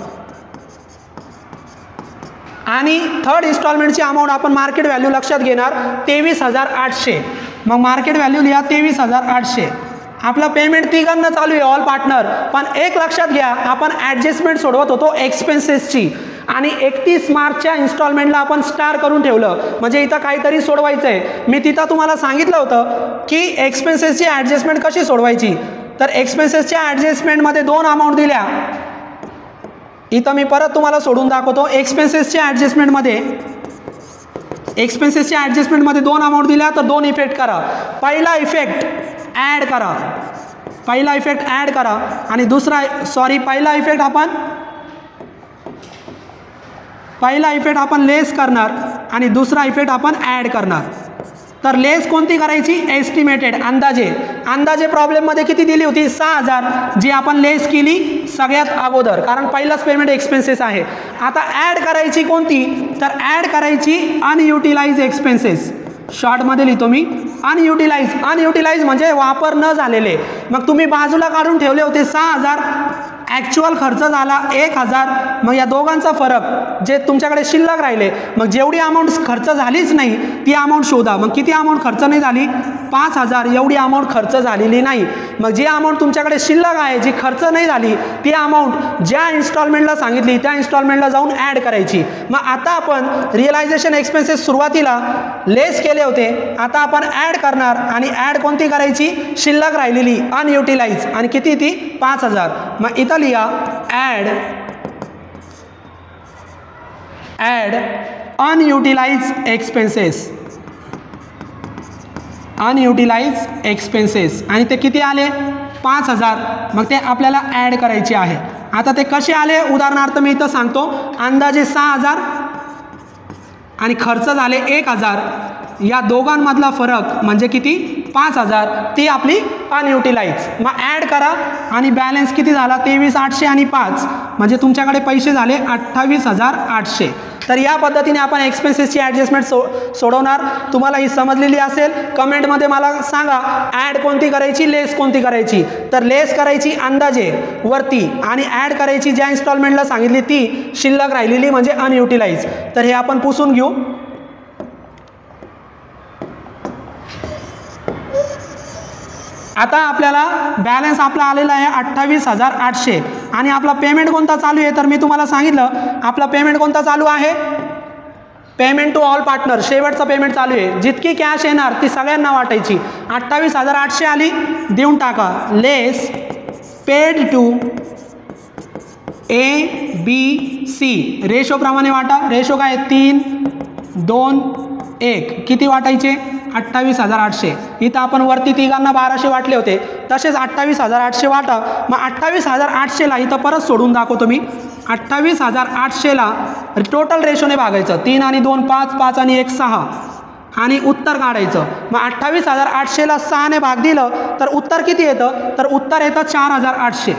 आणि थर्ड इन्स्टॉलमेंटची अमाऊंट आपण मार्केट व्हॅल्यू लक्षात घेणार 23,800. मग मार्केट व्हॅल्यू लिहा 23,800. आपला पेमेंट तिघांना चालू आहे ऑल पार्टनर. पण एक लक्षात घ्या, आपण ॲडजस्टमेंट सोडवत होतो एक्सपेन्सेसची आणि 31 मार्चच्या इन्स्टॉलमेंटला आपण स्टार करून ठेवलं म्हणजे इथं काहीतरी सोडवायचं आहे. मी तिथं तुम्हाला सांगितलं होतं की एक्सपेन्सेसची ॲडजस्टमेंट कशी सोडवायची. तर एक्सपेन्सेसच्या ॲडजस्टमेंटमध्ये 2 अमाऊंट दिल्या. इथं मी परत तुम्हाला सोडून दाखवतो. एक्सपेन्सेसच्या ॲडजस्टमेंटमध्ये 2 अमाऊंट दिल्या तर 2 इफेक्ट करा. पहिला इफेक्ट ॲड करा आणि दुसरा पहिला इफेक्ट आपण लेस करणार आणि दुसरा इफेक्ट आपण ॲड करणार. तर लेस कोणती करायची, एस्टिमेटेड अंदाजे प्रॉब्लेममध्ये किती दिली होती 6,000, जी आपण लेस केली सगळ्यात अगोदर कारण पहिलाच पेमेंट एक्सपेन्सेस आहे. आता ॲड करायची कोणती, तर ॲड करायची अनयुटिलाइज एक्सपेन्सेस. शॉर्टमध्ये लिहितो मी अनयुटिलाइज म्हणजे वापर न झालेले. मग तुम्ही बाजूला काढून ठेवले होते 6,000, ॲक्च्युअल खर्च झाला 1,000. मग या दोघांचा फरक जे तुमच्याकडे शिल्लक राहिले, मग जेवढी अमाऊंट खर्च झालीच नाही ती अमाऊंट शोधा. मग किती अमाऊंट खर्च नाही झाली, 5,000 एवढी अमाऊंट खर्च झालेली नाही. मग जी अमाऊंट तुमच्याकडे शिल्लक आहे, जी खर्च नाही झाली, ती अमाऊंट ज्या इन्स्टॉलमेंटला सांगितली त्या इन्स्टॉलमेंटला जाऊन ॲड करायची. मग आता आपण रिअलायझेशन एक्सपेन्सेस सुरुवातीला लेस केले होते, आता आपण ॲड करणार आणि ॲड कोणती करायची, शिल्लक राहिलेली अनयुटिलाइज आणि किती ती 5,000. मग इथं लिहा ॲड अनयुटिलाइज एक्सपेन्सेस आणि ते किती आले 5,000. मग ते आपल्याला ॲड करायचे आहे. आता ते कसे आले, उदाहरणार्थ मी इथं सांगतो. अंदाजे 6,000 आणि खर्च झाले 1,000. या दोघांमधला फरक म्हणजे किती 5,000, ती आपली अनयुटिलाइज. मग ॲड करा आणि बॅलन्स किती झाला 23,800 आणि 5 म्हणजे तुमच्याकडे पैसे झाले 28,800. तर या पद्धतीने आपण एक्सपेन्सेसची ॲडजस्टमेंट सोडवणार. तुम्हाला ही समजलेली असेल. कमेंटमध्ये मला सांगा ॲड कोणती करायची, लेस कोणती करायची. तर लेस करायची अंदाजे वरती आणि ॲड करायची ज्या इन्स्टॉलमेंटला सांगितली ती शिल्लक राहिलेली म्हणजे अनयुटिलाइज. तर हे आपण पुसून घेऊ. आता आपल्याला बॅलन्स आपला आलेला आहे 28,800 आणि आपला पेमेंट कोणता चालू आहे, तर मी तुम्हाला सांगितलं आपला पेमेंट कोणता चालू आहे, पेमेंट टू ऑल पार्टनर. शेवटचं पेमेंट चालू आहे. जितकी कॅश येणार ती सगळ्यांना वाटायची. 28,800 आली, देऊन टाका. लेस पेड टू ABC रेशोप्रमाणे वाटा. रेशो काय 3, 2, 1 किती वाटायचे 28,800. इथं आपण वरती तिघांना 1200 वाटले होते, तसेच 28,800 वाटा. मग 28,800ला इथं परत सोडून दाखवतो मी. 28,800ला टोटल रेशोने भागायचं. 3 आणि 2 5, 5 आणि 1 6 आणि उत्तर काढायचं. मग 28,800ला 6ने भाग दिलं तर उत्तर किती येतं, तर उत्तर येतं 4,800.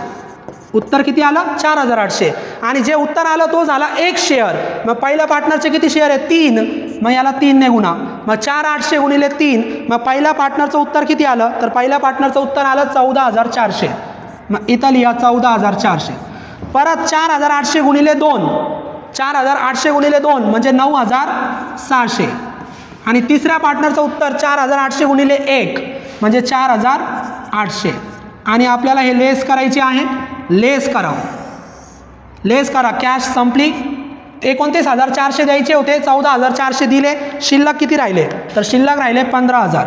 उत्तर किती आलं 4,800. आणि जे उत्तर आलं तो झाला 1 शेअर. मग पहिल्या पार्टनरचे किती शेअर आहे 3, मग याला 3 ने गुणा. मग 4,800 गुणिले 3, मग पहिल्या पार्टनरचं उत्तर किती आलं, तर पहिल्या पार्टनरचं उत्तर आलं 14,400. मग इथं लिहा 14,400. परत 4,800 गुणिले 2, 4,800 गुणिले 2 म्हणजे 9,600. आणि तिसऱ्या पार्टनरचं उत्तर 4,800 गुणिले 1 म्हणजे 4,800. आणि आपल्याला हे लेस करायचे आहे. लेस करा, लेस करा. कॅश संपली. 29,400 द्यायचे होते, 14,400 दिले. शिल्लक किती राहिले, तर शिल्लक राहिले 15,000.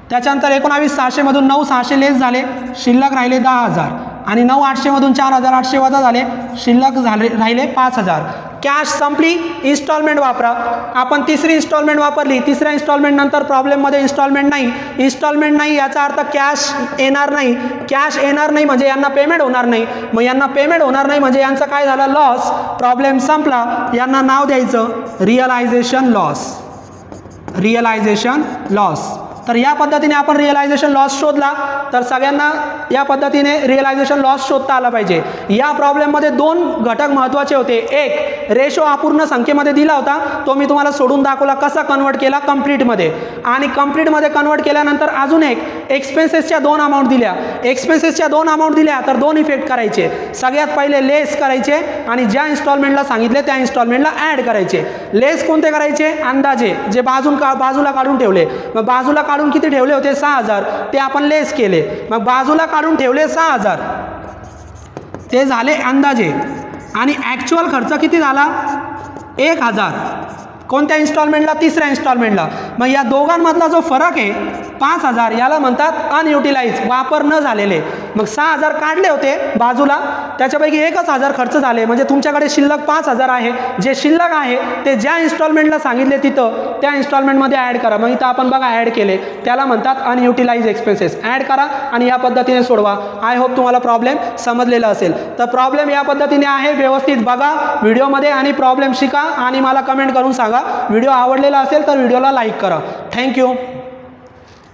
त्याच्यानंतर 19,600 मधून 9,600 लेस झाले, शिल्लक राहिले 10,000. आणि 9,800 मधून 4,800 वजा झाले, शिल्लक राहिले 5,000. कॅश संपली. इन्स्टॉलमेंट वापरा. आपण तिसरी इन्स्टॉलमेंट वापरली. तिसऱ्या इन्स्टॉलमेंट नंतर प्रॉब्लेममध्ये इन्स्टॉलमेंट नाही. इन्स्टॉलमेंट नाही याचा अर्थ कॅश येणार नाही. कॅश येणार नाही म्हणजे यांना पेमेंट होणार नाही. मग यांना पेमेंट होणार नाही म्हणजे यांचं काय झालं, लॉस. प्रॉब्लेम संपला. यांना नाव द्यायचं रिअलायझेशन लॉस. Realisation loss. तर या पद्धतीने आपण रिअलायझेशन लॉस शोधला. तर सगळ्यांना या पद्धतीने रिअलायझेशन लॉस शोधता आला पाहिजे. या प्रॉब्लेममध्ये 2 घटक महत्त्वाचे होते. एक, रेशो अपूर्ण संख्येमध्ये दिला होता, तो मी तुम्हाला सोडून दाखवला कसा कन्वर्ट केला कंप्लीटमध्ये. आणि कंप्लीटमध्ये कन्वर्ट केल्यानंतर अजून एक, एक्सपेन्सेसच्या 2 अमाऊंट दिल्या. एक्सपेन्सेसच्या 2 अमाऊंट दिल्या तर 2 इफेक्ट करायचे. सगळ्यात पहिले लेस करायचे आणि ज्या इन्स्टॉलमेंटला सांगितले त्या इन्स्टॉलमेंटला ॲड करायचे. लेस कोणते करायचे, अंदाजे जे बाजूला काढून ठेवले. मग बाजूला काढून किती ठेवले होते 6,000, ते आपण लेस केले. मग बाजूला काढून ठेवले 6,000, ते झाले अंदाजे. आणि ॲक्च्युअल खर्च किती झाला 1,000. कोणत्या इन्स्टॉलमेंटला, तिसऱ्या इन्स्टॉलमेंटला. मग या दोघांमधला जो फरक आहे 5,000 याला म्हणतात अनयुटिलाइज, वापर न झालेले. मग 6,000 काढले होते बाजूला, त्याच्यापैकी 1,000 खर्च झाले. म्हणजे तुमच्याकडे शिल्लक 5,000 आहे. जे शिल्लक आहे ते ज्या इन्स्टॉलमेंटला सांगितले तिथं त्या इन्स्टॉलमेंटमध्ये ॲड करा. मग इथं आपण बघा ॲड केले, त्याला म्हणतात अनयुटिलाइज एक्सपेन्सेस. ॲड करा आणि या पद्धतीने सोडवा. आय होप तुम्हाला प्रॉब्लेम समजलेला असेल. तर प्रॉब्लेम या पद्धतीने आहे, व्यवस्थित बघा व्हिडिओमध्ये आणि प्रॉब्लेम शिका आणि मला कमेंट करून सांगा. व्हिडिओ आवडलेला असेल तर व्हिडिओला लाईक करा. थँक्यू.